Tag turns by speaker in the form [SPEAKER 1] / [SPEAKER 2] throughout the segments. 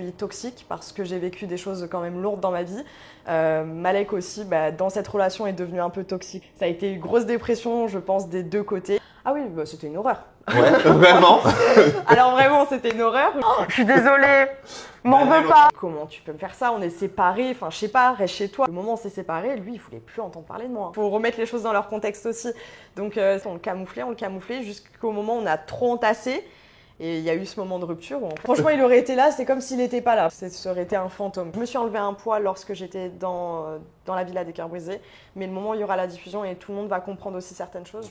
[SPEAKER 1] Je suis toxique parce que j'ai vécu des choses quand même lourdes dans ma vie. Malek aussi, dans cette relation, est devenu un peu toxique. Ça a été une grosse dépression, je pense, des deux côtés. Ah oui, c'était une horreur.
[SPEAKER 2] Ouais, vraiment.
[SPEAKER 1] Alors vraiment, c'était une horreur. Oh, je suis désolée, m'en veux pas. Comment tu peux me faire ça? On est séparés, enfin je sais pas, reste chez toi. Le moment où on s'est séparés, lui, il voulait plus entendre parler de moi. Faut remettre les choses dans leur contexte aussi. Donc on le camouflait jusqu'au moment où on a trop entassé. Et il y a eu ce moment de rupture où franchement il aurait été là, c'est comme s'il n'était pas là. Ça aurait été un fantôme. Je me suis enlevé un poids lorsque j'étais dans la Villa des Cœurs Brisés. Mais le moment où il y aura la diffusion et tout le monde va comprendre aussi certaines choses.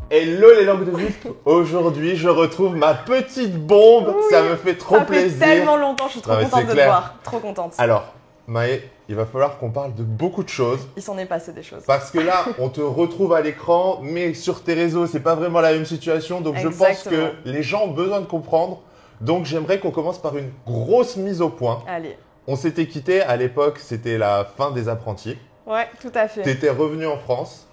[SPEAKER 2] Hello les langues de Vite. Aujourd'hui, je retrouve ma petite bombe. Oui, ça me fait trop plaisir.
[SPEAKER 1] Ça fait tellement longtemps, je suis trop contente de te voir. Trop contente.
[SPEAKER 2] Alors, Maë, il va falloir qu'on parle de beaucoup de choses.
[SPEAKER 1] Il s'en est passé des choses.
[SPEAKER 2] Parce que là, on te retrouve à l'écran, mais sur tes réseaux, c'est pas vraiment la même situation. Donc,
[SPEAKER 1] Exactement.
[SPEAKER 2] Je pense que les gens ont besoin de comprendre. Donc, j'aimerais qu'on commence par une grosse mise au point.
[SPEAKER 1] Allez.
[SPEAKER 2] On s'était quitté à l'époque, c'était la fin des apprentis.
[SPEAKER 1] Ouais, tout à fait.
[SPEAKER 2] Tu étais revenu en France.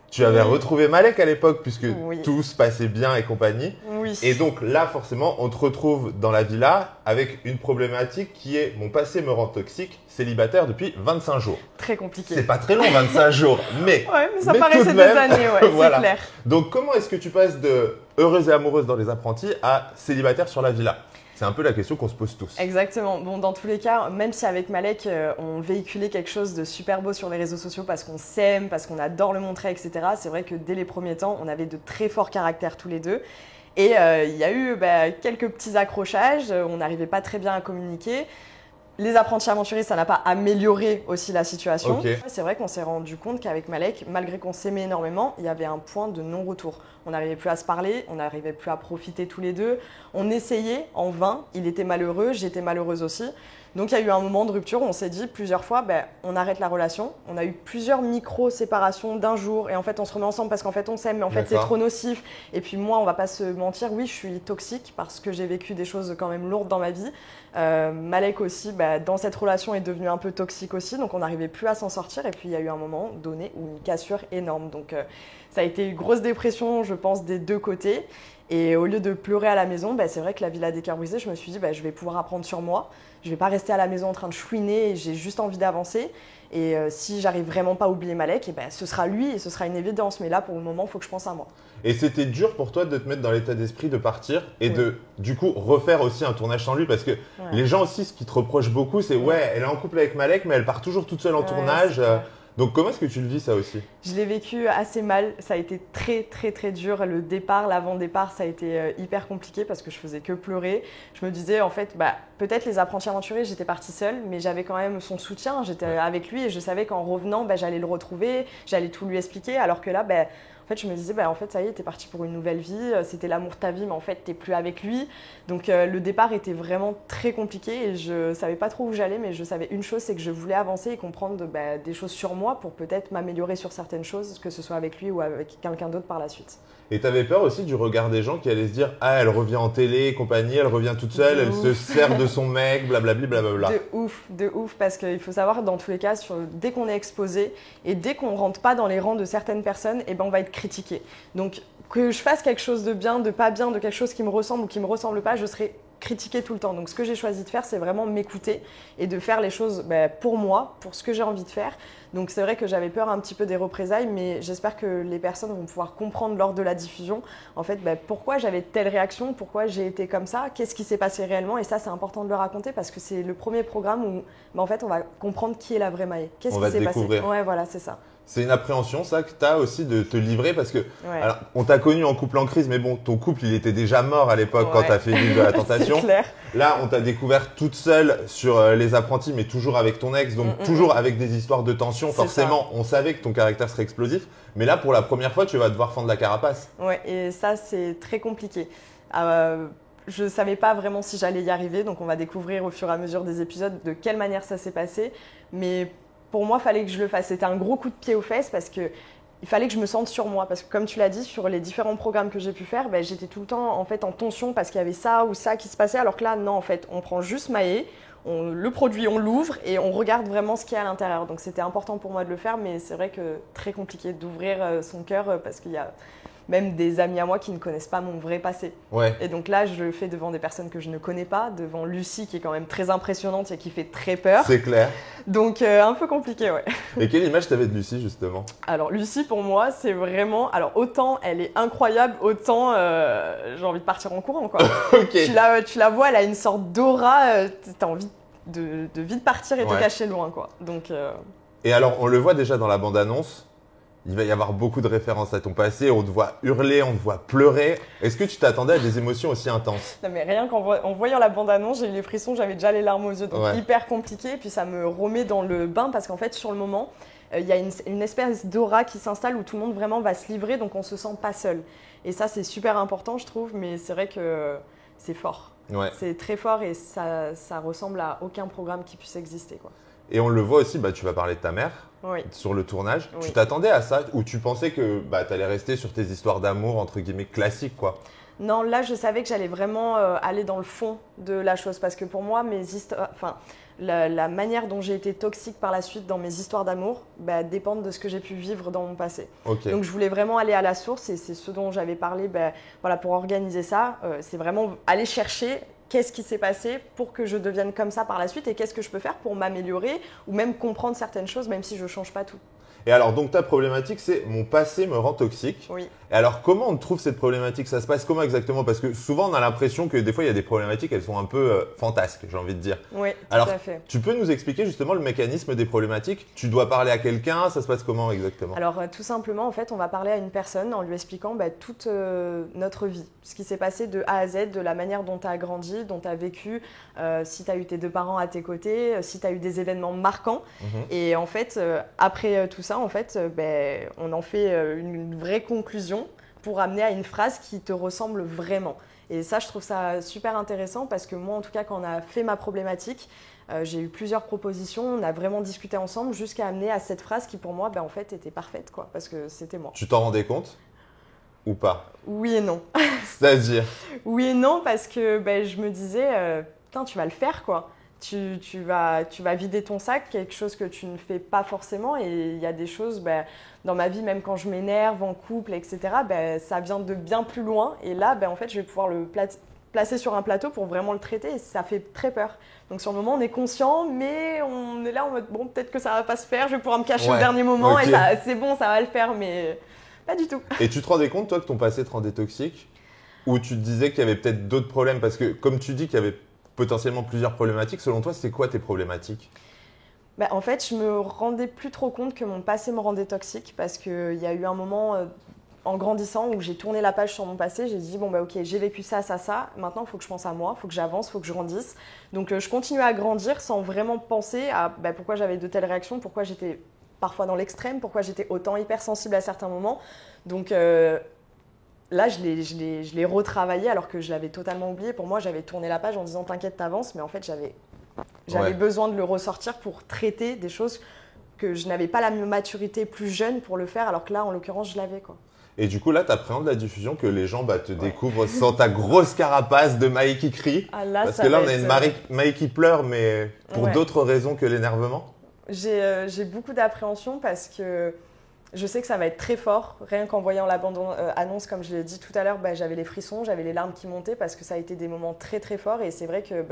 [SPEAKER 2] Tu avais retrouvé Malek à l'époque puisque tout se passait bien et compagnie.
[SPEAKER 1] Oui.
[SPEAKER 2] Et donc là, forcément, on te retrouve dans la villa avec une problématique qui est « Mon passé me rend toxique, célibataire depuis 25 jours ».
[SPEAKER 1] Très compliqué.
[SPEAKER 2] C'est pas très long, 25 jours, mais…
[SPEAKER 1] Ouais, mais ça paraissait des années, ouais,
[SPEAKER 2] voilà.
[SPEAKER 1] C'est clair.
[SPEAKER 2] Donc comment est-ce que tu passes de « heureuse et amoureuse dans les apprentis » à « célibataire sur la villa » ? C'est un peu la question qu'on se pose tous.
[SPEAKER 1] Exactement. Bon, dans tous les cas, même si avec Malek, on véhiculait quelque chose de super beau sur les réseaux sociaux parce qu'on s'aime, parce qu'on adore le montrer, etc., c'est vrai que dès les premiers temps, on avait de très forts caractères tous les deux. Et il y a eu quelques petits accrochages, on n'arrivait pas très bien à communiquer. Les apprentis aventuriers, ça n'a pas amélioré aussi la situation.
[SPEAKER 2] Okay.
[SPEAKER 1] C'est vrai qu'on s'est rendu compte qu'avec Malek, malgré qu'on s'aimait énormément, il y avait un point de non-retour. On n'arrivait plus à se parler, on n'arrivait plus à profiter tous les deux. On essayait en vain, il était malheureux, j'étais malheureuse aussi. Donc il y a eu un moment de rupture où on s'est dit plusieurs fois, on arrête la relation. On a eu plusieurs micro-séparations d'un jour et en fait on se remet ensemble parce qu'en fait on s'aime mais en fait c'est trop nocif. Et puis moi on va pas se mentir, oui je suis toxique parce que j'ai vécu des choses quand même lourdes dans ma vie. Malek aussi, dans cette relation est devenu un peu toxique aussi, donc on n'arrivait plus à s'en sortir et puis il y a eu un moment donné où une cassure énorme. Donc ça a été une grosse dépression je pense des deux côtés. Et au lieu de pleurer à la maison, c'est vrai que la Villa des Cœurs Brisés, je me suis dit je vais pouvoir apprendre sur moi. Je ne vais pas rester à la maison en train de chouiner, j'ai juste envie d'avancer. Et si j'arrive vraiment pas à oublier Malek, ce sera lui et ce sera une évidence. Mais là, pour le moment, il faut que je pense à moi.
[SPEAKER 2] Et c'était dur pour toi de te mettre dans l'état d'esprit de partir et de, du coup, refaire aussi un tournage sans lui parce que les gens aussi, ce qu'ils te reprochent beaucoup, c'est elle est en couple avec Malek, mais elle part toujours toute seule en tournage. Donc, comment est-ce que tu le vis ça aussi?
[SPEAKER 1] Je l'ai vécu assez mal. Ça a été très, très, très dur. Le départ, l'avant-départ, ça a été hyper compliqué parce que je faisais que pleurer. Je me disais, en fait, peut-être les apprentis aventuriers, j'étais partie seule, mais j'avais quand même son soutien. J'étais avec lui et je savais qu'en revenant, j'allais le retrouver, j'allais tout lui expliquer. Alors que là, en fait, je me disais, en fait, ça y est, t'es parti pour une nouvelle vie. C'était l'amour de ta vie, mais en fait, t'es plus avec lui. Donc, le départ était vraiment très compliqué et je savais pas trop où j'allais, mais je savais une chose, c'est que je voulais avancer et comprendre des choses sur moi pour peut-être m'améliorer sur certaines choses, que ce soit avec lui ou avec quelqu'un d'autre par la suite.
[SPEAKER 2] Et t'avais peur aussi du regard des gens qui allaient se dire « Ah, elle revient en télé et compagnie, elle revient toute seule, elle se sert de son mec, blablabla, blablabla. »
[SPEAKER 1] De ouf, parce qu'il faut savoir, dans tous les cas, dès qu'on est exposé et dès qu'on ne rentre pas dans les rangs de certaines personnes, on va être critiqué. Donc, que je fasse quelque chose de bien, de pas bien, de quelque chose qui me ressemble ou qui ne me ressemble pas, je serai critiquer tout le temps. Donc ce que j'ai choisi de faire, c'est vraiment m'écouter et de faire les choses pour moi, pour ce que j'ai envie de faire. Donc c'est vrai que j'avais peur un petit peu des représailles, mais j'espère que les personnes vont pouvoir comprendre lors de la diffusion, en fait, pourquoi j'avais telle réaction, pourquoi j'ai été comme ça, qu'est-ce qui s'est passé réellement. Et ça, c'est important de le raconter parce que c'est le premier programme où en fait, on va comprendre qui est la vraie Maë. Qu'est-ce qui s'est passé. Ouais, voilà, c'est ça.
[SPEAKER 2] C'est une appréhension, ça, que tu as aussi de te livrer parce que, alors, on t'a connu en couple en crise, mais bon, ton couple, il était déjà mort à l'époque quand tu as fait L'île de la Tentation.
[SPEAKER 1] C'est clair.
[SPEAKER 2] Là, on t'a découvert toute seule sur Les Apprentis, mais toujours avec ton ex, donc toujours avec des histoires de tension. Forcément, on savait que ton caractère serait explosif, mais là, pour la première fois, tu vas devoir fendre la carapace.
[SPEAKER 1] Ouais, et ça, c'est très compliqué. Je ne savais pas vraiment si j'allais y arriver, donc on va découvrir au fur et à mesure des épisodes de quelle manière ça s'est passé, mais pour moi, il fallait que je le fasse. C'était un gros coup de pied aux fesses parce qu'il fallait que je me sente sur moi. Parce que comme tu l'as dit, sur les différents programmes que j'ai pu faire, j'étais tout le temps en tension parce qu'il y avait ça ou ça qui se passait. Alors que là, non, en fait, on prend juste Maë, le produit, on l'ouvre et on regarde vraiment ce qu'il y a à l'intérieur. Donc c'était important pour moi de le faire, mais c'est vrai que très compliqué d'ouvrir son cœur parce qu'il y a même des amis à moi qui ne connaissent pas mon vrai passé.
[SPEAKER 2] Ouais.
[SPEAKER 1] Et donc là, je le fais devant des personnes que je ne connais pas, devant Lucie qui est quand même très impressionnante et qui fait très peur.
[SPEAKER 2] C'est clair.
[SPEAKER 1] Donc un peu compliqué, ouais.
[SPEAKER 2] Et quelle image t'avais de Lucie justement?
[SPEAKER 1] Alors Lucie, pour moi, c'est vraiment… Alors autant elle est incroyable, autant j'ai envie de partir en courant, quoi.
[SPEAKER 2] Ok.
[SPEAKER 1] Tu la vois, elle a une sorte d'aura, t'as envie de vite partir et te cacher loin, quoi. Donc,
[SPEAKER 2] Et alors, on le voit déjà dans la bande-annonce, il va y avoir beaucoup de références à ton passé, on te voit hurler, on te voit pleurer. Est-ce que tu t'attendais à des émotions aussi intenses?
[SPEAKER 1] Non mais rien qu'en voyant la bande-annonce, j'ai eu les frissons, j'avais déjà les larmes aux yeux, donc hyper compliqué. Et puis ça me remet dans le bain parce qu'en fait, sur le moment, il y a une espèce d'aura qui s'installe où tout le monde vraiment va se livrer, donc on se sent pas seul. Et ça, c'est super important, je trouve, mais c'est vrai que c'est fort.
[SPEAKER 2] Ouais.
[SPEAKER 1] C'est très fort et ça ressemble à aucun programme qui puisse exister, quoi.
[SPEAKER 2] Et on le voit aussi, tu vas parler de ta mère sur le tournage.
[SPEAKER 1] Oui.
[SPEAKER 2] Tu t'attendais à ça ou tu pensais que tu allais rester sur tes histoires d'amour, entre guillemets, classiques, quoi?
[SPEAKER 1] Non, là, je savais que j'allais vraiment aller dans le fond de la chose parce que pour moi, la manière dont j'ai été toxique par la suite dans mes histoires d'amour dépendent de ce que j'ai pu vivre dans mon passé.
[SPEAKER 2] Okay.
[SPEAKER 1] Donc, je voulais vraiment aller à la source et c'est ce dont j'avais parlé pour organiser ça. C'est vraiment aller chercher qu'est-ce qui s'est passé pour que je devienne comme ça par la suite et qu'est-ce que je peux faire pour m'améliorer ou même comprendre certaines choses, même si je ne change pas tout.
[SPEAKER 2] Et alors, donc ta problématique, c'est mon passé me rend toxique.
[SPEAKER 1] Oui.
[SPEAKER 2] Et alors, comment on trouve cette problématique? Ça se passe comment exactement? Parce que souvent, on a l'impression que des fois, il y a des problématiques, elles sont un peu fantasques, j'ai envie de dire.
[SPEAKER 1] Oui,
[SPEAKER 2] alors,
[SPEAKER 1] tout à fait.
[SPEAKER 2] Tu peux nous expliquer justement le mécanisme des problématiques? Tu dois parler à quelqu'un, ça se passe comment exactement?
[SPEAKER 1] Alors, tout simplement, en fait, on va parler à une personne en lui expliquant toute notre vie, ce qui s'est passé de A à Z, de la manière dont tu as grandi, dont tu as vécu, si tu as eu tes deux parents à tes côtés, si tu as eu des événements marquants. Et en fait, après tout ça, en fait, on en fait une vraie conclusion pour amener à une phrase qui te ressemble vraiment. Et ça, je trouve ça super intéressant parce que moi, en tout cas, quand on a fait ma problématique, j'ai eu plusieurs propositions, on a vraiment discuté ensemble jusqu'à amener à cette phrase qui, pour moi, en fait, était parfaite, quoi, parce que c'était moi.
[SPEAKER 2] Tu t'en rendais compte ou pas?
[SPEAKER 1] Oui et non.
[SPEAKER 2] C'est-à-dire?
[SPEAKER 1] Oui et non, parce que je me disais, putain, tu vas le faire, quoi. Tu vas vider ton sac, quelque chose que tu ne fais pas forcément. Et il y a des choses dans ma vie, même quand je m'énerve en couple, etc., ça vient de bien plus loin. Et là, en fait, je vais pouvoir le placer sur un plateau pour vraiment le traiter. Et ça fait très peur. Donc sur le moment, on est conscient, mais on est là en mode, bon, peut-être que ça va pas se faire. Je vais pouvoir me cacher au dernier moment. Okay. Et c'est bon, ça va le faire, mais pas du tout.
[SPEAKER 2] Et tu te rendais compte, toi, que ton passé te rendait toxique? Ou tu te disais qu'il y avait peut-être d'autres problèmes? Parce que comme tu dis qu'il y avait potentiellement plusieurs problématiques. Selon toi, c'est quoi tes problématiques?
[SPEAKER 1] En fait, je me rendais plus trop compte que mon passé me rendait toxique parce qu'il y a eu un moment en grandissant où j'ai tourné la page sur mon passé. J'ai dit, ok, j'ai vécu ça, ça, ça. Maintenant, il faut que je pense à moi, il faut que j'avance, il faut que je grandisse. Donc, je continuais à grandir sans vraiment penser à pourquoi j'avais de telles réactions, pourquoi j'étais parfois dans l'extrême, pourquoi j'étais autant hypersensible à certains moments. Donc, là, je l'ai retravaillé alors que je l'avais totalement oublié. Pour moi, j'avais tourné la page en disant « t'inquiète, t'avances », mais en fait, j'avais besoin de le ressortir pour traiter des choses que je n'avais pas la maturité plus jeune pour le faire, alors que là, en l'occurrence, je l'avais, quoi.
[SPEAKER 2] Et du coup, là, tu appréhendes la diffusion que les gens te découvrent sans ta grosse carapace de Maë qui crie. Parce que là, on a une Maë qui pleure, mais pour d'autres raisons que l'énervement.
[SPEAKER 1] J'ai beaucoup d'appréhension parce que je sais que ça va être très fort. Rien qu'en voyant la bande-annonce, comme je l'ai dit tout à l'heure, j'avais les frissons, j'avais les larmes qui montaient parce que ça a été des moments très très forts. Et c'est vrai que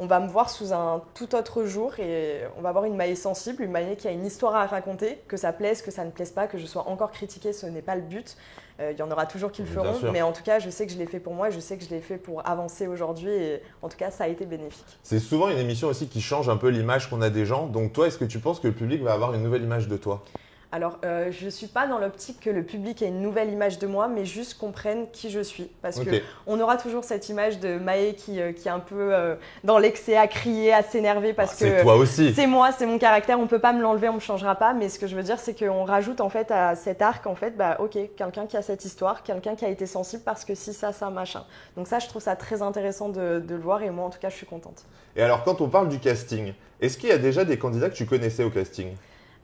[SPEAKER 1] on va me voir sous un tout autre jour et on va voir une Maë sensible, une Maë qui a une histoire à raconter, que ça plaise, que ça ne plaise pas, que je sois encore critiquée, ce n'est pas le but. Il y en aura toujours qui le feront, mais en tout cas, je sais que je l'ai fait pour moi et je sais que je l'ai fait pour avancer aujourd'hui et en tout cas, ça a été bénéfique.
[SPEAKER 2] C'est souvent une émission aussi qui change un peu l'image qu'on a des gens. Donc toi, est-ce que tu penses que le public va avoir une nouvelle image de toi ?
[SPEAKER 1] Alors, je ne suis pas dans l'optique que le public ait une nouvelle image de moi, mais juste comprenne qui je suis. Parce qu'on aura toujours cette image de Maë qui est un peu dans l'excès, à crier, à s'énerver. Parce que
[SPEAKER 2] c'est toi aussi.
[SPEAKER 1] C'est moi, c'est mon caractère, on ne peut pas me l'enlever, on ne me changera pas. Mais ce que je veux dire, c'est qu'on rajoute en fait à cet arc, en fait, ok, quelqu'un qui a cette histoire, quelqu'un qui a été sensible parce que si, ça, machin. Donc ça, je trouve ça très intéressant de le voir et moi, en tout cas, je suis contente.
[SPEAKER 2] Et alors, quand on parle du casting, est-ce qu'il y a déjà des candidats que tu connaissais au casting ?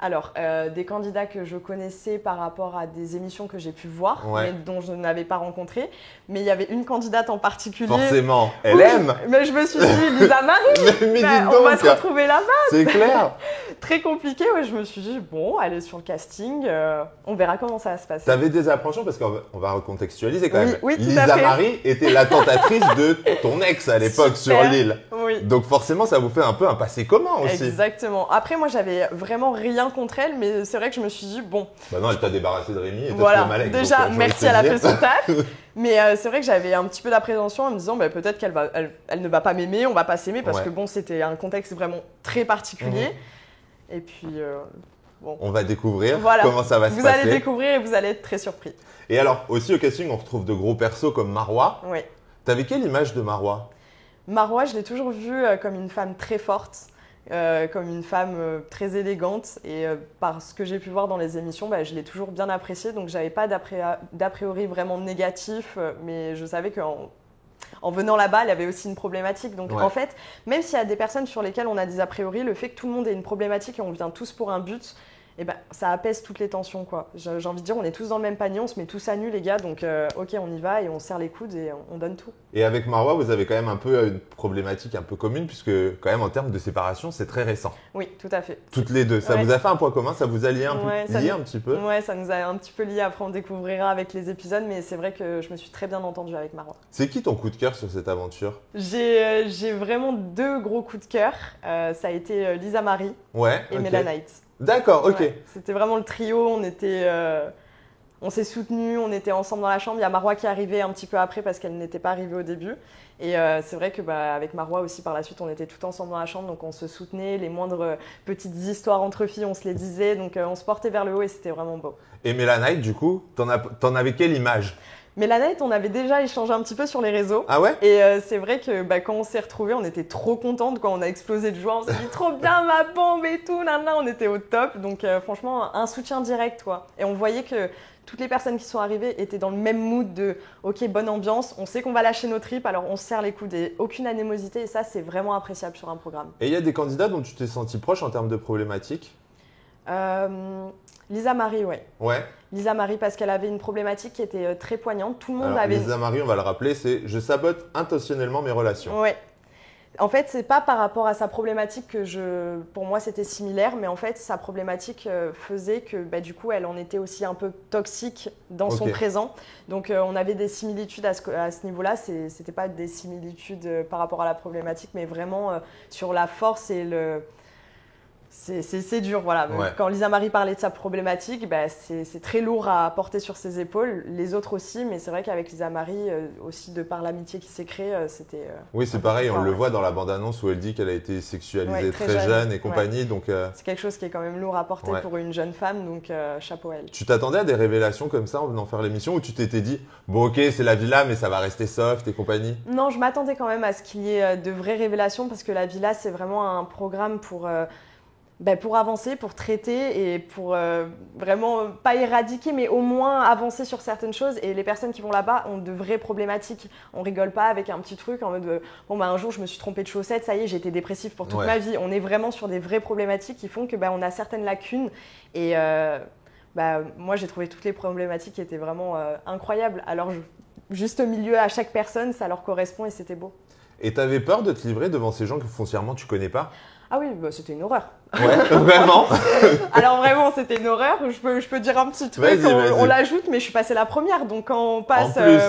[SPEAKER 1] Alors, des candidats que je connaissais par rapport à des émissions que j'ai pu voir,
[SPEAKER 2] Ouais.
[SPEAKER 1] mais dont je n'avais pas rencontré. Mais il y avait une candidate en particulier.
[SPEAKER 2] Forcément, elle aime.
[SPEAKER 1] Mais je me suis dit, Lisa Marie,
[SPEAKER 2] Mais
[SPEAKER 1] bah,
[SPEAKER 2] dites
[SPEAKER 1] on va
[SPEAKER 2] donc,
[SPEAKER 1] se retrouver là-bas.
[SPEAKER 2] c'est clair.
[SPEAKER 1] Très compliqué, ouais, je me suis dit, bon, elle est sur le casting, on verra comment ça va se passer.
[SPEAKER 2] T'avais des appréhensions parce qu'on va recontextualiser quand même.
[SPEAKER 1] Oui, tout à
[SPEAKER 2] Lisa
[SPEAKER 1] fait.
[SPEAKER 2] Marie était la tentatrice de ton ex à l'époque sur
[SPEAKER 1] Super.
[SPEAKER 2] l'île.
[SPEAKER 1] Oui.
[SPEAKER 2] Donc forcément, ça vous fait un peu un passé commun aussi.
[SPEAKER 1] Exactement. Après, moi, j'avais vraiment rien contre elle, mais c'est vrai que je me suis dit, bon,
[SPEAKER 2] Bah non, elle t'a débarrassé de Rémi et t'as
[SPEAKER 1] voilà,
[SPEAKER 2] trouvé Malek.
[SPEAKER 1] déjà,
[SPEAKER 2] donc, j'ai envie de
[SPEAKER 1] merci,
[SPEAKER 2] te
[SPEAKER 1] elle a
[SPEAKER 2] dire.
[SPEAKER 1] fait son taf. Mais c'est vrai que j'avais un petit peu d'appréhension en me disant, bah, peut-être elle ne va pas m'aimer, on va pas s'aimer, parce
[SPEAKER 2] Ouais.
[SPEAKER 1] que bon, c'était un contexte vraiment très particulier. Et puis, bon,
[SPEAKER 2] On va découvrir
[SPEAKER 1] voilà.
[SPEAKER 2] comment ça va se
[SPEAKER 1] Vous
[SPEAKER 2] passer.
[SPEAKER 1] allez découvrir et vous allez être très surpris.
[SPEAKER 2] Et alors, aussi au casting, on retrouve de gros persos comme Marois.
[SPEAKER 1] Oui.
[SPEAKER 2] T'avais quelle image de Marois?
[SPEAKER 1] Marois, je l'ai toujours vue comme une femme très forte, comme une femme très élégante. Et par ce que j'ai pu voir dans les émissions, bah, je l'ai toujours bien appréciée. Donc, j'avais pas d'a priori vraiment négatif, mais je savais qu'en venant là-bas, elle avait aussi une problématique. Donc,
[SPEAKER 2] Ouais.
[SPEAKER 1] en fait, même s'il y a des personnes sur lesquelles on a des a priori, le fait que tout le monde ait une problématique et on vient tous pour un but, eh ben, ça apaise toutes les tensions, quoi. J'ai envie de dire, on est tous dans le même panier, on se met tous à nu, les gars. Donc, ok, on y va et on serre les coudes et on donne tout.
[SPEAKER 2] Et avec Marois, vous avez quand même un peu une problématique un peu commune puisque quand même en termes de séparation, c'est très récent.
[SPEAKER 1] Oui, tout à fait.
[SPEAKER 2] Toutes les deux. Ça
[SPEAKER 1] Ouais.
[SPEAKER 2] vous a fait un point commun? Ça vous a lié
[SPEAKER 1] Ouais, ça
[SPEAKER 2] lié
[SPEAKER 1] nous-
[SPEAKER 2] un petit peu?
[SPEAKER 1] Ouais, ça nous a un petit peu liés. Après, on découvrira avec les épisodes, mais c'est vrai que je me suis très bien entendue avec Marois.
[SPEAKER 2] C'est qui ton coup de cœur sur cette aventure?
[SPEAKER 1] J'ai vraiment deux gros coups de cœur. Ça a été Lisa Marie
[SPEAKER 2] Ouais.
[SPEAKER 1] et
[SPEAKER 2] ok.
[SPEAKER 1] Mélanite.
[SPEAKER 2] D'accord, ok.
[SPEAKER 1] Ouais, c'était vraiment le trio. On s'est soutenus, on était ensemble dans la chambre. Il y a Marois qui est arrivée un petit peu après parce qu'elle n'était pas arrivée au début. Et c'est vrai que avec Marois aussi par la suite, on était tout ensemble dans la chambre, donc on se soutenait. Les moindres petites histoires entre filles, on se les disait. Donc on se portait vers le haut et c'était vraiment beau.
[SPEAKER 2] Et Mélanite, du coup, t'en avais quelle image?
[SPEAKER 1] Mélanite, on avait déjà échangé un petit peu sur les réseaux.
[SPEAKER 2] Ah ouais?
[SPEAKER 1] Et c'est vrai que quand on s'est retrouvés, on était trop contentes. Quand on a explosé de joie, on s'est dit trop bien ma bombe et tout, on était au top. Donc franchement, un soutien direct, quoi. Et on voyait que toutes les personnes qui sont arrivées étaient dans le même mood de ok, bonne ambiance, on sait qu'on va lâcher nos tripes, alors on se serre les coudes et aucune animosité. Et ça, c'est vraiment appréciable sur un programme.
[SPEAKER 2] Et il y a des candidats dont tu t'es senti proche en termes de problématiques?
[SPEAKER 1] Lisa Marie, ouais.
[SPEAKER 2] Ouais.
[SPEAKER 1] Lisa Marie, parce qu'elle avait une problématique qui était très poignante. Tout le monde
[SPEAKER 2] Alors,
[SPEAKER 1] avait.
[SPEAKER 2] Lisa Marie, on va le rappeler, c'est je sabote intentionnellement mes relations.
[SPEAKER 1] Ouais. En fait, c'est pas par rapport à sa problématique que pour moi c'était similaire, mais en fait sa problématique faisait que du coup elle en était aussi un peu toxique dans son
[SPEAKER 2] Ok.
[SPEAKER 1] présent. Donc on avait des similitudes à ce niveau-là. C'était pas des similitudes par rapport à la problématique, mais vraiment sur la force et le. C'est dur, voilà.
[SPEAKER 2] Ouais.
[SPEAKER 1] Quand Lisa Marie parlait de sa problématique, c'est très lourd à porter sur ses épaules. Les autres aussi, mais c'est vrai qu'avec Lisa Marie, aussi de par l'amitié qui s'est créée, c'était.
[SPEAKER 2] Oui, c'est
[SPEAKER 1] un peu
[SPEAKER 2] pareil,
[SPEAKER 1] plus
[SPEAKER 2] on
[SPEAKER 1] fort,
[SPEAKER 2] le
[SPEAKER 1] ouais.
[SPEAKER 2] voit dans la bande-annonce où elle dit qu'elle a été sexualisée
[SPEAKER 1] Ouais,
[SPEAKER 2] très
[SPEAKER 1] très
[SPEAKER 2] jeune
[SPEAKER 1] jeune.
[SPEAKER 2] et compagnie. Donc,
[SPEAKER 1] C'est quelque chose qui est quand même lourd à porter
[SPEAKER 2] Ouais.
[SPEAKER 1] pour une jeune femme, donc chapeau à elle.
[SPEAKER 2] tu t'attendais à des révélations comme ça en venant faire l'émission ou tu t'étais dit, bon ok, c'est la villa, mais ça va rester soft et compagnie?
[SPEAKER 1] Non, je m'attendais quand même à ce qu'il y ait de vraies révélations parce que la Villa, c'est vraiment un programme pour avancer, pour traiter et pour vraiment pas éradiquer, mais au moins avancer sur certaines choses. Et les personnes qui vont là-bas ont de vraies problématiques. On rigole pas avec un petit truc en mode un jour je me suis trompée de chaussettes, ça y est, j'ai été dépressive pour toute
[SPEAKER 2] Ouais.
[SPEAKER 1] ma vie. On est vraiment sur des vraies problématiques qui font que on a certaines lacunes et moi j'ai trouvé toutes les problématiques qui étaient vraiment incroyables. Alors juste au milieu à chaque personne, ça leur correspond et c'était beau.
[SPEAKER 2] Et t'avais peur de te livrer devant ces gens que foncièrement tu connais pas?
[SPEAKER 1] Ah oui, c'était une horreur.
[SPEAKER 2] Ouais, vraiment?
[SPEAKER 1] Alors vraiment, c'était une horreur. Je peux dire un petit truc.
[SPEAKER 2] Vas-y.
[SPEAKER 1] On l'ajoute, mais je suis passée la première. Donc quand on passe,
[SPEAKER 2] En plus.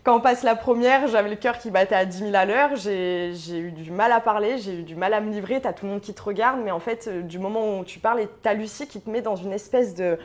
[SPEAKER 1] quand on passe la première, j'avais le cœur qui battait à 10 000 à l'heure. J'ai eu du mal à parler, j'ai eu du mal à me livrer. T'as tout le monde qui te regarde, mais en fait, du moment où tu parles, et t'as Lucie qui te met dans une espèce de.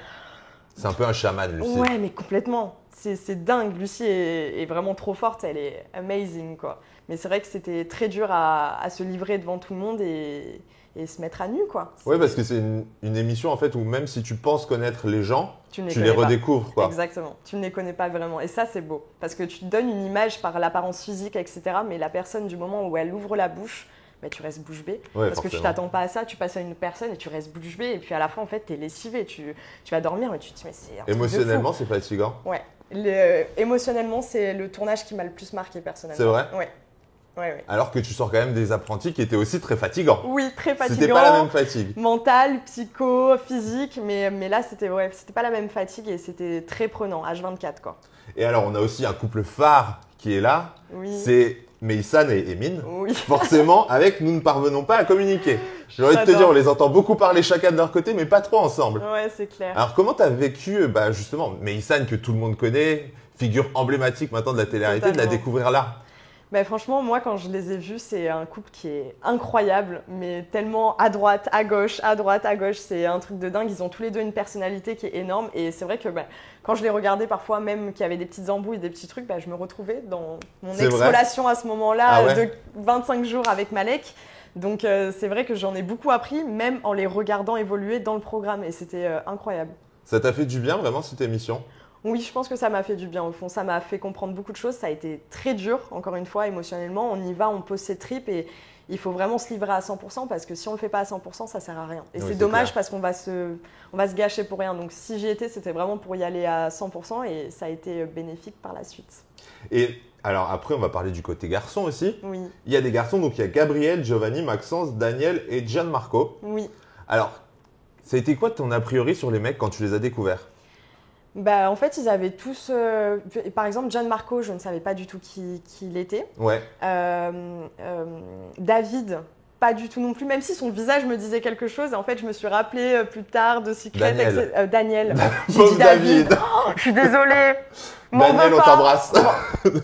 [SPEAKER 2] C'est un peu un chaman, Lucie.
[SPEAKER 1] Ouais, mais complètement. C'est dingue. Lucie est vraiment trop forte. Elle est amazing, quoi. Mais c'est vrai que c'était très dur à se livrer devant tout le monde et se mettre à nu, quoi.
[SPEAKER 2] Ouais, parce que c'est une émission en fait où même si tu penses connaître les gens,
[SPEAKER 1] Tu ne
[SPEAKER 2] tu les
[SPEAKER 1] connais pas.
[SPEAKER 2] redécouvres, quoi.
[SPEAKER 1] Exactement. Tu ne les connais pas vraiment. Et ça, c'est beau. Parce que tu te donnes une image par l'apparence physique, etc. Mais la personne, du moment où elle ouvre la bouche, tu restes bouche bée.
[SPEAKER 2] Ouais,
[SPEAKER 1] Parce que tu
[SPEAKER 2] forcément.
[SPEAKER 1] t'attends pas à ça. Tu passes à une personne et tu restes bouche bée. Et puis à la fin, en fait, tu es lessivé. Tu vas dormir, mais tu te dis, mais c'est un truc de fou.
[SPEAKER 2] Émotionnellement, c'est fatigant.
[SPEAKER 1] Ouais. Émotionnellement, c'est le tournage qui m'a le plus marqué personnellement.
[SPEAKER 2] C'est vrai?
[SPEAKER 1] Ouais. Ouais, ouais.
[SPEAKER 2] Alors que tu sors quand même des apprentis qui étaient aussi très fatigants.
[SPEAKER 1] Oui, très fatigant.
[SPEAKER 2] C'était pas la même fatigue.
[SPEAKER 1] Mental, psycho, physique, mais là, c'était pas la même fatigue et c'était très prenant, H24, quoi.
[SPEAKER 2] Et alors, on a aussi un couple phare qui est là.
[SPEAKER 1] Oui.
[SPEAKER 2] C'est Meissan et Emin.
[SPEAKER 1] Oui.
[SPEAKER 2] Forcément, avec nous ne parvenons pas à communiquer. J'ai envie de te dire, on les entend beaucoup parler chacun de leur côté, mais pas trop ensemble.
[SPEAKER 1] Ouais, c'est clair.
[SPEAKER 2] Alors, comment tu as vécu, justement, Meissan, que tout le monde connaît, figure emblématique maintenant de la télé-réalité, de la découvrir là?
[SPEAKER 1] Franchement, moi, quand je les ai vus, c'est un couple qui est incroyable, mais tellement à droite, à gauche, à droite, à gauche. C'est un truc de dingue. Ils ont tous les deux une personnalité qui est énorme. Et c'est vrai que quand je les regardais parfois, même qu'il y avait des petites embrouilles, des petits trucs, je me retrouvais dans mon ex-relation à ce moment-là de 25 jours avec Malek. Donc c'est vrai que j'en ai beaucoup appris, même en les regardant évoluer dans le programme. Et c'était incroyable.
[SPEAKER 2] Ça t'a fait du bien, vraiment, cette émission?
[SPEAKER 1] Oui, je pense que ça m'a fait du bien au fond. Ça m'a fait comprendre beaucoup de choses. Ça a été très dur, encore une fois, émotionnellement. On y va, on pose ses tripes et il faut vraiment se livrer à 100% parce que si on ne le fait pas à 100%, ça ne sert à rien. Et c'est dommage parce qu'on va se gâcher pour rien. Donc si j'y étais, c'était vraiment pour y aller à 100% et ça a été bénéfique par la suite.
[SPEAKER 2] Et alors après, on va parler du côté garçon aussi.
[SPEAKER 1] Oui.
[SPEAKER 2] Il y a des garçons, donc il y a Gabriel, Giovanni, Maxence, Daniel et Gianmarco.
[SPEAKER 1] Oui.
[SPEAKER 2] Alors, ça a été quoi ton a priori sur les mecs quand tu les as découverts?
[SPEAKER 1] En fait, ils avaient tous… par exemple, Gianmarco, je ne savais pas du tout qui il était.
[SPEAKER 2] Ouais.
[SPEAKER 1] David, pas du tout non plus, même si son visage me disait quelque chose. Et en fait, je me suis rappelée plus tard de Secret. Daniel.
[SPEAKER 2] Pauvre David.
[SPEAKER 1] Oh, je suis désolée.
[SPEAKER 2] Daniel, on t'embrasse.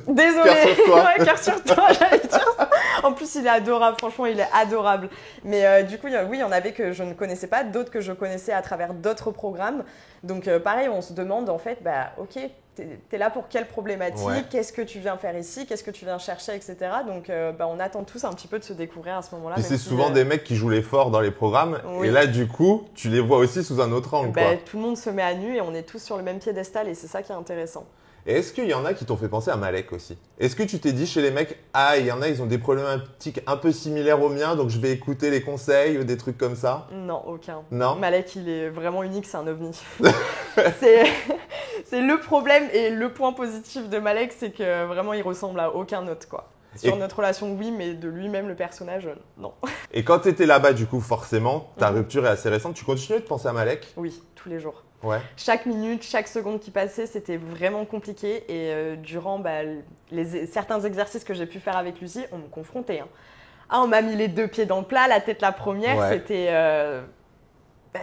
[SPEAKER 1] Désolée.
[SPEAKER 2] Cœur sur toi.
[SPEAKER 1] Ouais, cœur sur toi, j'allais dire ça. En plus, il est adorable. Franchement, il est adorable. Mais du coup, oui, il y en avait que je ne connaissais pas, d'autres que je connaissais à travers d'autres programmes. Donc, pareil, on se demande en fait, ok, t'es là pour quelle problématique?
[SPEAKER 2] Ouais.
[SPEAKER 1] Qu'est-ce que tu viens faire ici? Qu'est-ce que tu viens chercher, etc. Donc, on attend tous un petit peu de se découvrir à ce moment-là.
[SPEAKER 2] Et c'est souvent des mecs qui jouent les forts dans les programmes. Oui. Et là, du coup, tu les vois aussi sous un autre angle.
[SPEAKER 1] Tout le monde se met à nu et on est tous sur le même piédestal et c'est ça qui est intéressant.
[SPEAKER 2] Et est-ce qu'il y en a qui t'ont fait penser à Malek aussi? Est-ce que tu t'es dit chez les mecs, il y en a, ils ont des problématiques un peu similaires aux miens, donc je vais écouter les conseils ou des trucs comme ça?
[SPEAKER 1] Non, aucun.
[SPEAKER 2] Non.
[SPEAKER 1] Malek, il est vraiment unique, c'est un ovni. c'est le problème et le point positif de Malek, c'est que vraiment, il ressemble à aucun autre, quoi. Sur notre relation, oui, mais de lui-même, le personnage, non. Et
[SPEAKER 2] quand tu étais là-bas, du coup, forcément, ta rupture est assez récente. Tu continuais de penser à Malek?
[SPEAKER 1] Oui, tous les jours.
[SPEAKER 2] Ouais.
[SPEAKER 1] Chaque minute, chaque seconde qui passait, c'était vraiment compliqué. Et durant certains exercices que j'ai pu faire avec Lucie, on me confrontait. On m'a mis les deux pieds dans le plat, la tête la première. Ouais.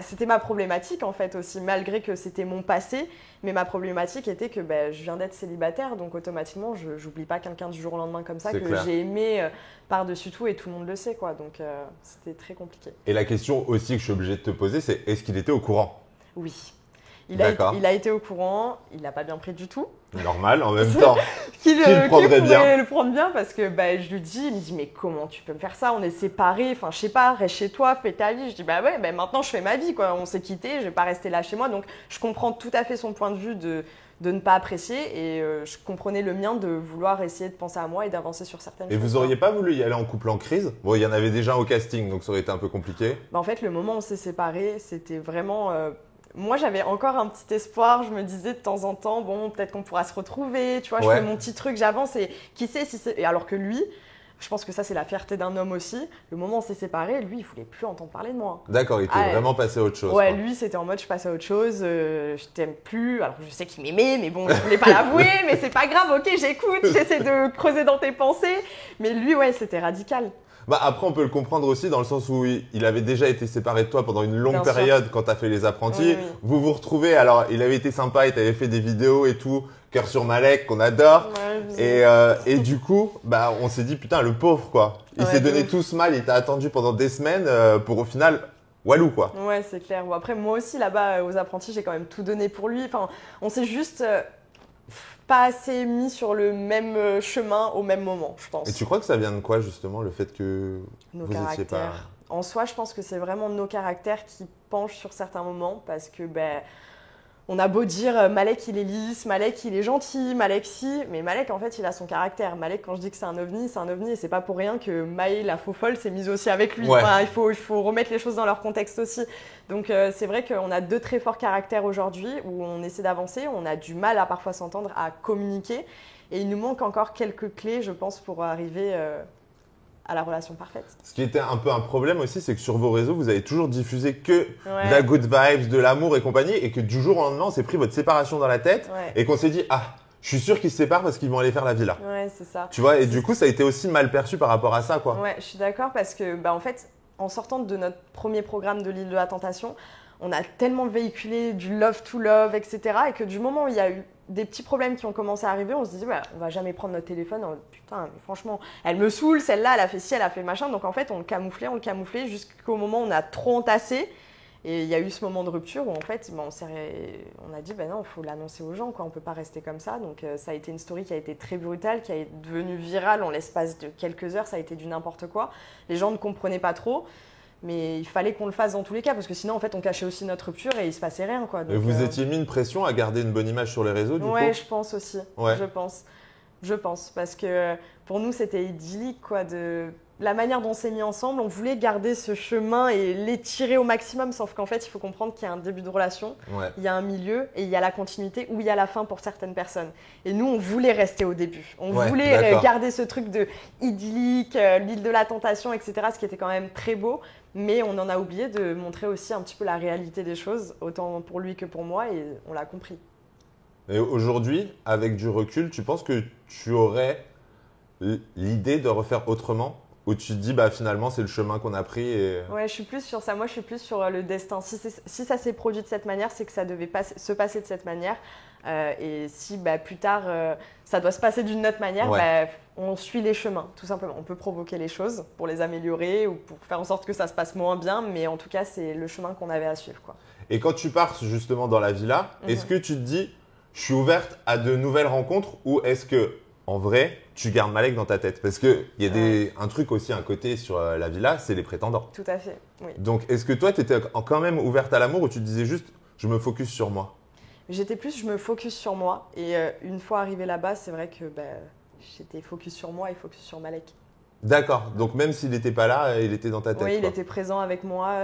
[SPEAKER 1] C'était ma problématique en fait aussi, malgré que c'était mon passé. Mais ma problématique était que je viens d'être célibataire, donc automatiquement, je n'oublie pas quelqu'un du jour au lendemain comme ça, que j'ai aimé par-dessus tout et tout le monde le sait, quoi. Donc c'était très compliqué.
[SPEAKER 2] Et la question aussi que je suis obligée de te poser, c'est est-ce qu'il était au courant?
[SPEAKER 1] Oui. Il a été au courant, il l'a pas bien pris du tout.
[SPEAKER 2] Normal, en même temps.
[SPEAKER 1] Qu'il
[SPEAKER 2] prendrait bien.
[SPEAKER 1] Le prendre bien parce que je lui dis, il me dit mais comment tu peux me faire ça? On est séparés, enfin je sais pas, reste chez toi, fais ta vie. Je dis ouais, maintenant je fais ma vie quoi. On s'est quittés, je vais pas rester là chez moi. Donc je comprends tout à fait son point de vue de ne pas apprécier et je comprenais le mien de vouloir essayer de penser à moi et d'avancer sur certaines choses.
[SPEAKER 2] Et vous auriez pas voulu y aller en couple en crise? Bon, il y en avait déjà au casting, donc ça aurait été un peu compliqué.
[SPEAKER 1] En fait, le moment où on s'est séparés, c'était vraiment… Moi, j'avais encore un petit espoir. Je me disais de temps en temps, bon, peut-être qu'on pourra se retrouver. Tu vois, je fais mon petit truc, j'avance et qui sait si c'est… Et alors que lui, je pense que ça, c'est la fierté d'un homme aussi. Le moment où on s'est séparés, lui, il voulait plus entendre parler de moi.
[SPEAKER 2] D'accord, il était vraiment passé à autre chose.
[SPEAKER 1] Ouais, lui, c'était en mode, je passe à autre chose, je t'aime plus. Alors, je sais qu'il m'aimait, mais bon, je voulais pas l'avouer. Mais c'est pas grave, ok, j'écoute, j'essaie de creuser dans tes pensées. Mais lui, ouais, c'était radical.
[SPEAKER 2] Après, on peut le comprendre aussi dans le sens où il avait déjà été séparé de toi pendant une longue période quand tu as fait les apprentis. Oui. Vous vous retrouvez, alors il avait été sympa, il t'avait fait des vidéos et tout, cœur sur Malek, qu'on adore. Ouais, et du coup, on s'est dit, putain, le pauvre, quoi. Il s'est donné tout ce mal, il t'a attendu pendant des semaines pour au final, walou, quoi.
[SPEAKER 1] Ouais, c'est clair. Bon, après, moi aussi, là-bas, aux apprentis, j'ai quand même tout donné pour lui. Enfin, on s'est juste… pas assez mis sur le même chemin au même moment, je pense.
[SPEAKER 2] Et tu crois que ça vient de quoi, justement, le fait que
[SPEAKER 1] nos
[SPEAKER 2] vous étiez pas…
[SPEAKER 1] En soi, je pense que c'est vraiment nos caractères qui penchent sur certains moments parce que On a beau dire Malek il est lisse, Malek il est gentil, Malek si, mais Malek en fait il a son caractère. Malek quand je dis que c'est un ovni et c'est pas pour rien que Maë la faux folle s'est mise aussi avec lui.
[SPEAKER 2] Ouais.
[SPEAKER 1] Enfin, il faut remettre les choses dans leur contexte aussi. Donc c'est vrai qu'on a 2 très forts caractères aujourd'hui où on essaie d'avancer, on a du mal à parfois s'entendre, à communiquer et il nous manque encore quelques clés je pense pour arriver à la relation parfaite.
[SPEAKER 2] Ce qui était un peu un problème aussi, c'est que sur vos réseaux, vous avez toujours diffusé que
[SPEAKER 1] Ouais.
[SPEAKER 2] de la good vibes, de l'amour et compagnie, et que du jour au lendemain, on s'est pris votre séparation dans la tête,
[SPEAKER 1] Ouais.
[SPEAKER 2] et qu'on s'est dit, ah, je suis sûr qu'ils se séparent parce qu'ils vont aller faire la villa.
[SPEAKER 1] Ouais, c'est ça.
[SPEAKER 2] Tu vois, et du coup, ça a été aussi mal perçu par rapport à ça, quoi.
[SPEAKER 1] Ouais, je suis d'accord parce que, en fait, en sortant de notre premier programme de l'île de la Tentation, on a tellement véhiculé du love to love, etc. Et que du moment où il y a eu des petits problèmes qui ont commencé à arriver, on se disait, on va jamais prendre notre téléphone. Putain, mais franchement, elle me saoule, celle-là, elle a fait ci, elle a fait machin. Donc en fait, on le camouflait jusqu'au moment où on a trop entassé. Et il y a eu ce moment de rupture où en fait, on a dit, non, il faut l'annoncer aux gens, quoi. On ne peut pas rester comme ça. Donc ça a été une story qui a été très brutale, qui est devenue virale en l'espace de quelques heures. Ça a été du n'importe quoi. Les gens ne comprenaient pas trop. Mais il fallait qu'on le fasse dans tous les cas, parce que sinon, en fait, on cachait aussi notre rupture et il se passait rien, quoi. Donc,
[SPEAKER 2] Et vous étiez mis une pression à garder une bonne image sur les réseaux, du coup?
[SPEAKER 1] Ouais, je pense aussi.
[SPEAKER 2] Ouais.
[SPEAKER 1] Je pense. Parce que pour nous, c'était idyllique, quoi. La manière dont on s'est mis ensemble, on voulait garder ce chemin et l'étirer au maximum, sauf qu'en fait, il faut comprendre qu'il y a un début de relation,
[SPEAKER 2] Ouais.
[SPEAKER 1] il y a un milieu et il y a la continuité ou il y a la fin pour certaines personnes. Et nous, on voulait rester au début. On
[SPEAKER 2] Ouais,
[SPEAKER 1] voulait
[SPEAKER 2] d'accord.
[SPEAKER 1] garder ce truc de idyllique, l'île de la tentation, etc., ce qui était quand même très beau. Mais on en a oublié de montrer aussi un petit peu la réalité des choses, autant pour lui que pour moi, et on l'a compris.
[SPEAKER 2] Et aujourd'hui, avec du recul, tu penses que tu aurais l'idée de refaire autrement? Ou tu te dis, finalement, c'est le chemin qu'on a pris et...
[SPEAKER 1] Ouais, je suis plus sur ça. Moi, je suis plus sur le destin. Si ça s'est produit de cette manière, c'est que ça devait se passer de cette manière. Et si plus tard, ça doit se passer d'une autre manière,
[SPEAKER 2] Ouais.
[SPEAKER 1] on suit les chemins, tout simplement. On peut provoquer les choses pour les améliorer ou pour faire en sorte que ça se passe moins bien. Mais en tout cas, c'est le chemin qu'on avait à suivre, quoi.
[SPEAKER 2] Et quand tu pars justement dans la villa, est-ce que tu te dis, je suis ouverte à de nouvelles rencontres, ou est-ce que, en vrai, tu gardes Malek dans ta tête? Parce qu'il y a un truc aussi, un côté sur la villa, c'est les prétendants.
[SPEAKER 1] Tout à fait, oui.
[SPEAKER 2] Donc, est-ce que toi, tu étais quand même ouverte à l'amour, ou tu te disais juste, je me focus sur moi?
[SPEAKER 1] J'étais plus, je me focus sur moi. Et une fois arrivée là-bas, c'est vrai que j'étais focus sur moi et focus sur Malek.
[SPEAKER 2] D'accord. Donc, même s'il n'était pas là, il était dans ta tête.
[SPEAKER 1] Oui, il
[SPEAKER 2] quoi.
[SPEAKER 1] était présent avec moi.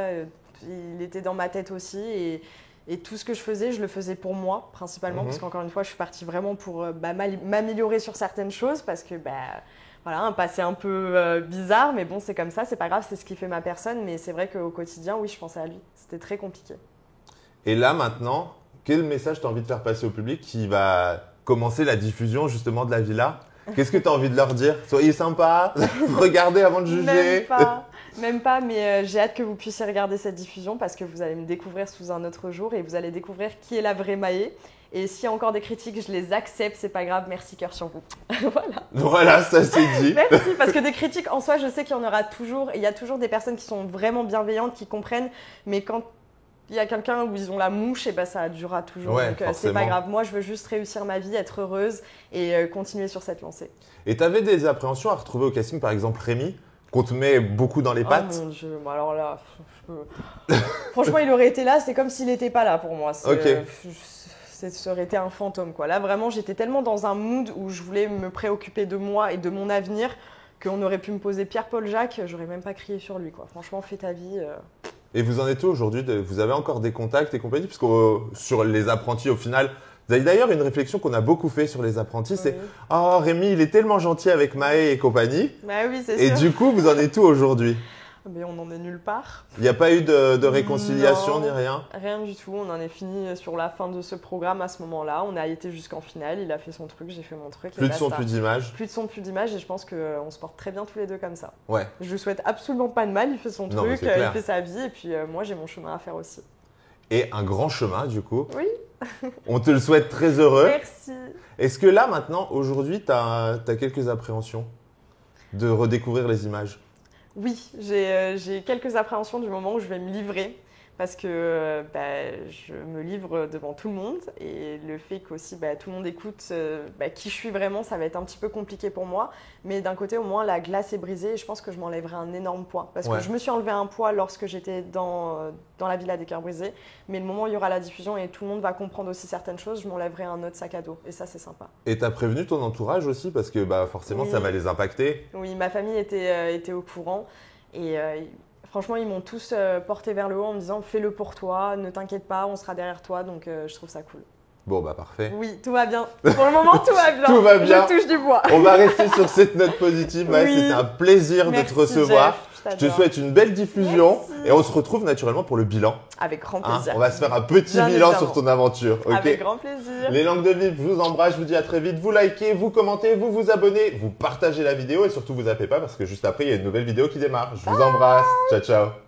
[SPEAKER 1] Il était dans ma tête aussi. Et tout ce que je faisais, je le faisais pour moi, principalement. Parce qu'encore une fois, je suis partie vraiment pour m'améliorer sur certaines choses. Parce que, voilà, un passé un peu bizarre. Mais bon, c'est comme ça, c'est pas grave, c'est ce qui fait ma personne. Mais c'est vrai qu'au quotidien, oui, je pensais à lui. C'était très compliqué.
[SPEAKER 2] Et là, maintenant, quel message tu as envie de faire passer au public qui va commencer la diffusion justement de la villa? Qu'est-ce que tu as envie de leur dire? Soyez sympas, regardez avant de juger.
[SPEAKER 1] Même pas, mais j'ai hâte que vous puissiez regarder cette diffusion parce que vous allez me découvrir sous un autre jour et vous allez découvrir qui est la vraie Maë. Et s'il y a encore des critiques, je les accepte, c'est pas grave, merci, cœur sur vous. Voilà.
[SPEAKER 2] Voilà, ça c'est dit.
[SPEAKER 1] Merci, parce que des critiques en soi, je sais qu'il y en aura toujours. Et il y a toujours des personnes qui sont vraiment bienveillantes, qui comprennent, mais quand il y a quelqu'un où ils ont la mouche, et ça durera toujours.
[SPEAKER 2] Ouais,
[SPEAKER 1] donc c'est pas grave. Moi, je veux juste réussir ma vie, être heureuse et continuer sur cette lancée.
[SPEAKER 2] Et tu avais des appréhensions à retrouver au casting, par exemple Rémi, qu'on te met beaucoup dans les pattes?
[SPEAKER 1] Oh mon Dieu, alors là, franchement, il aurait été là, c'est comme s'il n'était pas là pour moi.
[SPEAKER 2] Ok.
[SPEAKER 1] Ça aurait été un fantôme, quoi. Là, vraiment, j'étais tellement dans un mood où je voulais me préoccuper de moi et de mon avenir qu'on aurait pu me poser Pierre-Paul Jacques, j'aurais même pas crié sur lui, quoi. Franchement, fais ta vie.
[SPEAKER 2] Et vous en êtes où aujourd'hui? Vous avez encore des contacts et compagnie? Parce que sur les apprentis, au final, vous avez d'ailleurs une réflexion qu'on a beaucoup fait sur les apprentis, c'est « Oh, Rémi, il est tellement gentil avec Maë et compagnie. »
[SPEAKER 1] Bah oui, c'est sûr.
[SPEAKER 2] Et du coup, vous en êtes où aujourd'hui?
[SPEAKER 1] Mais on en est nulle part.
[SPEAKER 2] Il n'y a pas eu de réconciliation
[SPEAKER 1] Non,
[SPEAKER 2] ni rien?
[SPEAKER 1] Rien du tout. On en est fini sur la fin de ce programme à ce moment-là. On a été jusqu'en finale. Il a fait son truc, j'ai fait mon truc.
[SPEAKER 2] Plus de son, plus d'image.
[SPEAKER 1] Plus de son, plus d'image. Et je pense qu'on se porte très bien tous les deux comme ça.
[SPEAKER 2] Ouais.
[SPEAKER 1] Je lui souhaite absolument pas de mal. Il fait son
[SPEAKER 2] Non, mais
[SPEAKER 1] truc,
[SPEAKER 2] c'est clair.
[SPEAKER 1] il fait sa vie. Et puis moi, j'ai mon chemin à faire aussi.
[SPEAKER 2] Et un grand chemin, du coup.
[SPEAKER 1] Oui.
[SPEAKER 2] On te le souhaite très heureux.
[SPEAKER 1] Merci.
[SPEAKER 2] Est-ce que là, maintenant, aujourd'hui, tu as quelques appréhensions de redécouvrir les images?
[SPEAKER 1] Oui, j'ai quelques appréhensions du moment où je vais me livrer. parce que je me livre devant tout le monde et le fait qu'aussi tout le monde écoute qui je suis vraiment, ça va être un petit peu compliqué pour moi. Mais d'un côté, au moins, la glace est brisée et je pense que je m'enlèverai un énorme poids. Parce que je me suis enlevé un poids lorsque j'étais dans la Villa des Cœurs Brisés. Mais le moment où il y aura la diffusion et tout le monde va comprendre aussi certaines choses, je m'enlèverai un autre sac à dos. Et ça, c'est sympa.
[SPEAKER 2] Et tu as prévenu ton entourage aussi parce que forcément, ça va les impacter.
[SPEAKER 1] Oui, ma famille était au courant. Et franchement, ils m'ont tous porté vers le haut en me disant « fais-le pour toi, ne t'inquiète pas, on sera derrière toi ». Donc, je trouve ça cool.
[SPEAKER 2] Bon, parfait.
[SPEAKER 1] Oui, tout va bien. Pour le moment, tout va bien.
[SPEAKER 2] Tout va bien.
[SPEAKER 1] Je touche du bois.
[SPEAKER 2] On va rester sur cette note positive. Maë, c'était un plaisir de te recevoir.
[SPEAKER 1] Jeff,
[SPEAKER 2] je te souhaite une belle diffusion.
[SPEAKER 1] Merci.
[SPEAKER 2] Et on se retrouve naturellement pour le bilan.
[SPEAKER 1] Avec grand plaisir.
[SPEAKER 2] On va se faire un petit bilan
[SPEAKER 1] évidemment.
[SPEAKER 2] sur ton aventure. Okay.
[SPEAKER 1] Avec grand plaisir.
[SPEAKER 2] Les langues de vivre, je vous embrasse. Je vous dis à très vite. Vous likez, vous commentez, vous vous abonnez, vous partagez la vidéo et surtout vous zappez pas parce que juste après, il y a une nouvelle vidéo qui démarre. Je vous embrasse. Ciao, ciao.